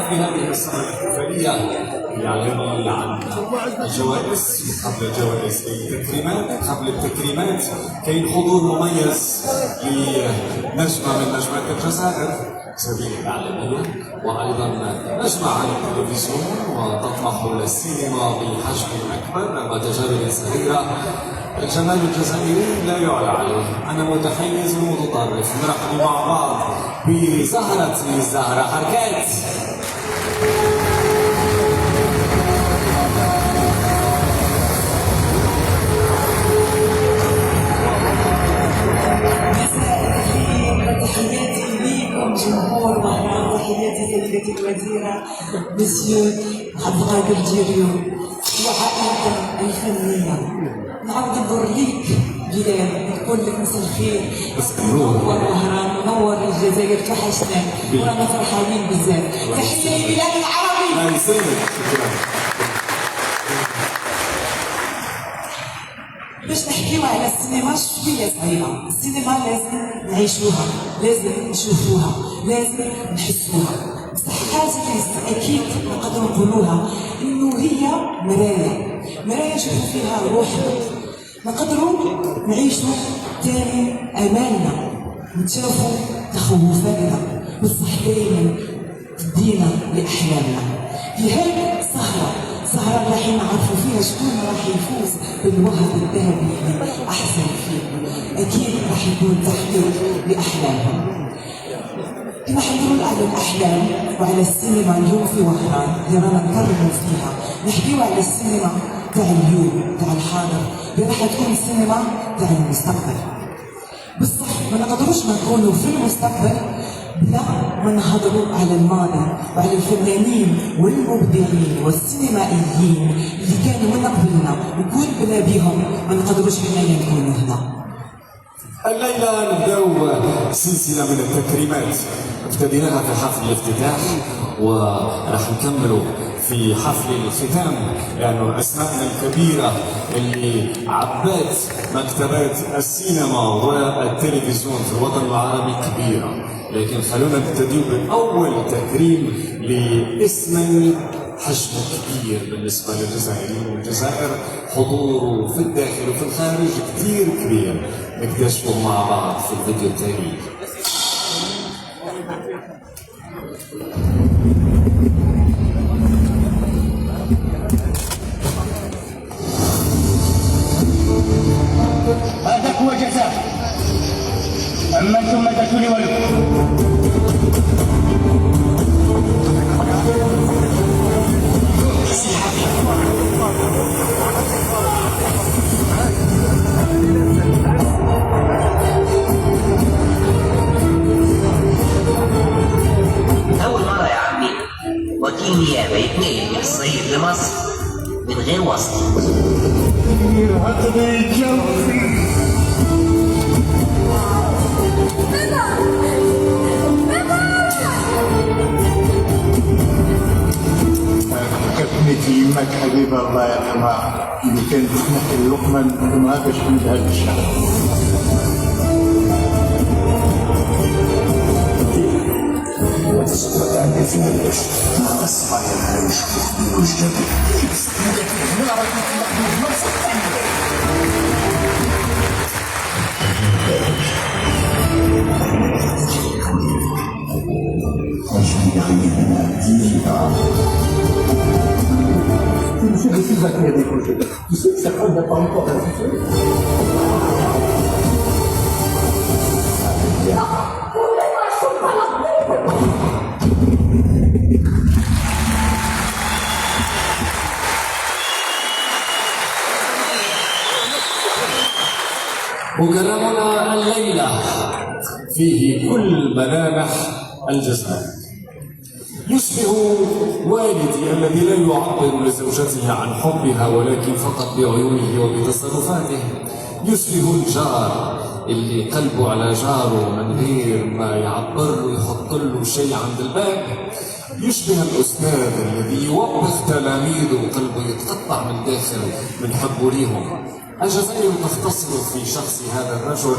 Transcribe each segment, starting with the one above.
في هذه السنة الاحتفالية يعلن عن الجوائز قبل الجوائز التكريمات. قبل التكريمات كاين حضور مميز لنجمة من نجمات الجزائر سبيل العالمية، وأيضا نجمة على التلفزيون وتطمح إلى السينما بحجم أكبر وتجارب صغيرة. الجمال الجزائري لا يعلى عليه. أنا متحيز ومتطرف. نرحب مع بعض بزهرة الزهرة حركات. تحياتي ليكم جمهور وهران، تحياتي سيدتي الوزيرة مسيو عبد القادر جيريو وعائلته الفنية. نعاود نضر ليك بلال نقول لك مساء الخير، منور وهران، منور الجزائر، توحشنا ورانا فرحانين بزاف. تحية لبلاد العربي. الله يسلمك. باش نحكيو على السينما شويه صعيبه. السينما لازم نعيشوها، لازم نشوفوها، لازم نحسوها. بصح حاجه اللي اكيد نقدروا نقولوها انه هي مرايه نشوفوا فيها روحنا، نقدروا نعيشوا تاني امالنا، نتشافوا تخوفاتنا، بصح دايما تدينا لاحلامنا. في هذه السهرة راح نعرفوا فيها شكون راح يفوز بالوهب الذهبي لأحسن فيلم. أكيد راح يكون تحقيق لأحلامهم. كما حنقولوا على الأحلام وعلى السينما اليوم في وهران اللي رانا نكرموا فيها، نحكيو على السينما تاع اليوم تاع الحاضر اللي راح تكون السينما تاع المستقبل. بصح ما نقدروش ما نكونوا في المستقبل بلا ما نهضروا على الماضي وعلى الفنانين والمبدعين والسينمائيين اللي كانوا من قبلنا، نقول بلا بيهم ما نقدروش حنايا نكونوا هنا. الليلة نبداو سلسلة من التكريمات ابتديناها في حفل الافتتاح وراح نكملوا في حفل الختام، لأنه أسماءنا الكبيرة اللي عبات مكتبات السينما والتلفزيون في الوطن العربي كبيرة. لكن خلونا نبتدي بأول تكريم لاسم حجمه كبير بالنسبة للجزائريين، والجزائر حضوره في الداخل وفي الخارج كثير كبير. نكتشفه مع بعض في الفيديو التالي. هذا هو جزاء عمن ثم تكون ولو. أول مرة يا عمي وكيل نيابة يتنقل من الصعيد لمصر من غير واسطة. يرهقني جوفي. كفنتي يمك حبيب الله يا جماعة اللي كانت تسمح اللقمة ما باش من هذا الشهر. وتصدق عني في الوش ما أسمع يا نشوف في وجهك وكلامنا الليلة فيه كل ملامح الجزائر. يشبه والدي الذي لا يعبر لزوجته عن حبها ولكن فقط بعيونه وبتصرفاته. يشبه الجار اللي قلبه على جاره من غير ما يعبر له يحط له شيء عند الباب. يشبه الأستاذ الذي يوبخ تلاميذه وقلبه يتقطع من داخل من حبه ليهم. الجزائر تختصر في شخص هذا الرجل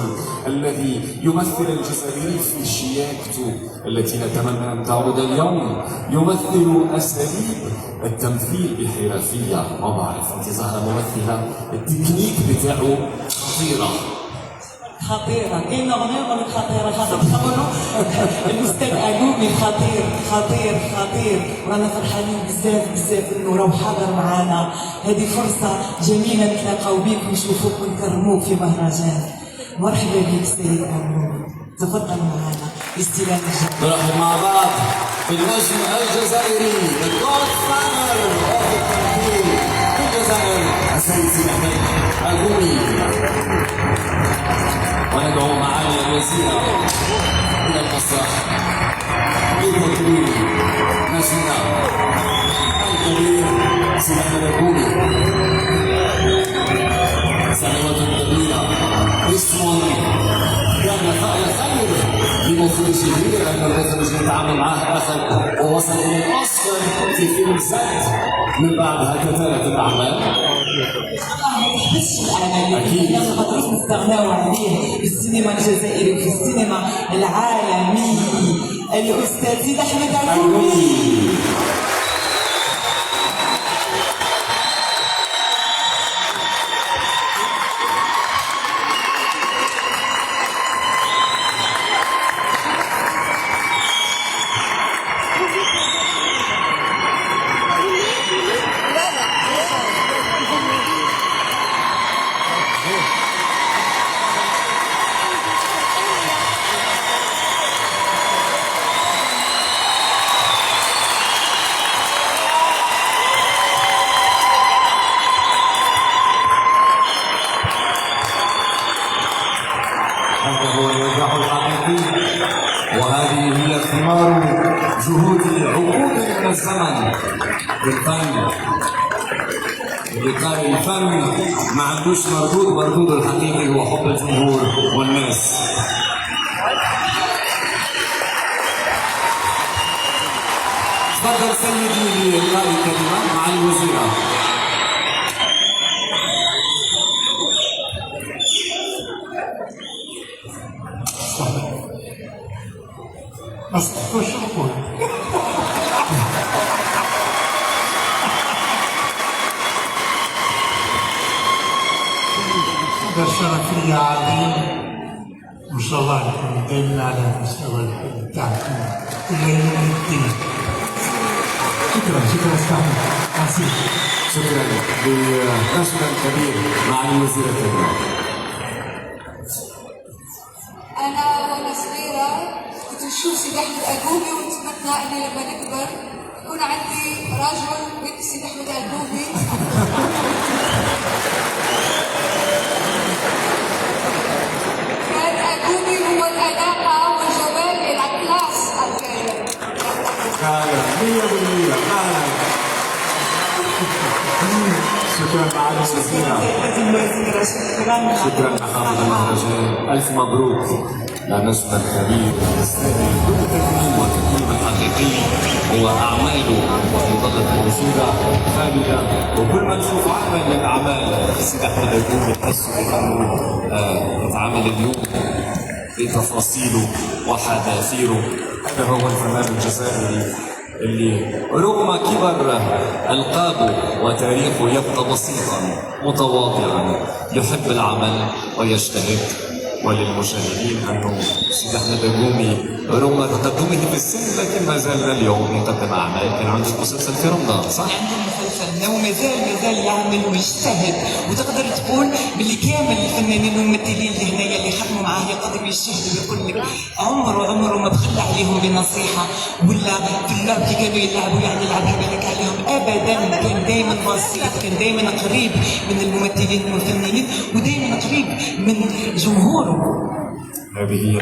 الذي يمثل الجزائري في شياكته التي نتمنى أن تعود اليوم. يمثل أساليب التمثيل بحرفية. ما بعرف أنت زهرة ممثلة التكنيك بتاعه خطيرة. خطيرة، كاين أغنية يقول لك خطيرة خطيرة. الأستاذ أقومي خطير خطير خطير، ورانا فرحانين بزاف بزاف إنه راهو حاضر معانا. هذه فرصة جميلة نتلاقاو بيك ونشوفوك ونكرموك في مهرجان. مرحبا بك سيد أقومي، تفضل معانا استلام الجو. نرحب مع بعض بالنجم الجزائري الجود فادر أوف التمثيل في الجزائر السيد سيد أحمد أقومي. وندعو معالي الوزيرة إلى المسرح بالتكريم نجمنا الكبير سيد أحمد أقومي. سنوات طويلة اسم كان فعل خير لمخرجه لأن المخرج يتعامل معه أخذ ووصل إلى الأوسكار في فيلم زد. من بعدها كثرت الأعمال. أكيد ما نقدروش نستغناو عليه في السينما الجزائري وفي السينما العالمي. الأستاذ سيد أحمد أقومي. هذا هو النجاح الحقيقي وهذه هي ثمار جهود عقود من الزمن بالفن. اللي قال الفن ما عندوش مردود الحقيقي هو حب الجمهور والناس. تفضل سيدي لإلقاء الكلمة مع الوزيرة. أصدق الشكر. مصدر شرف لي عظيم، وان شاء الله نكون دائما على مستوى بتاعكم الى يوم الدين. شكرا استاذ عزيز. شكرا لناشنا الكبير مع الوزير الكبير. أنا وأنا صغيرة كنت نشوف سيدي أحمد ألبوبي ونتمنى إني لما نكبر يكون عندي رجل مثل سيدي أحمد ألبوبي. كان ألبوبي هو الأناقة والجمال الكلاس فعلا 100% فعلا. شكرا معالي الوزيرة. شكرا لحافظ المهرجان. ألف مبروك لنجمة الكبير يستاهل كل تكريم، والتكريم الحقيقي هو أعماله وظلت موجودة خالدة. وكل ما نشوف عمل من أعمال سيدي أحمد البوبي تحسوا بأنه يتعامل اليوم بتفاصيله وحذافيره. هذا هو الفنان الجزائري اللي رغم كبر ألقابه وتاريخه يبقى بسيطا متواضعا، يحب العمل ويجتهد. وللمشاهدين أنه سيدي أحمد البوبي رغم تقدمه في السن لكن ما زال اليوم يقدم أعمال. كان عنده مسلسل في رمضان صح؟ عنده مسلسل وما زال يعمل ويجتهد، وتقدر تقول باللي كامل الفنانين والممثلين اللي هنايا اللي خدموا معاه يقدروا يشتهدوا ويقول لك عمره ما بخل عليهم بنصيحه ولا في اللعب كي كانوا يلعبوا يعني يلعبها بالك عليهم ابدا. كان دائما بسيط، كان دائما قريب من الممثلين والفنانين ودائما قريب من جمهوره. هذه هي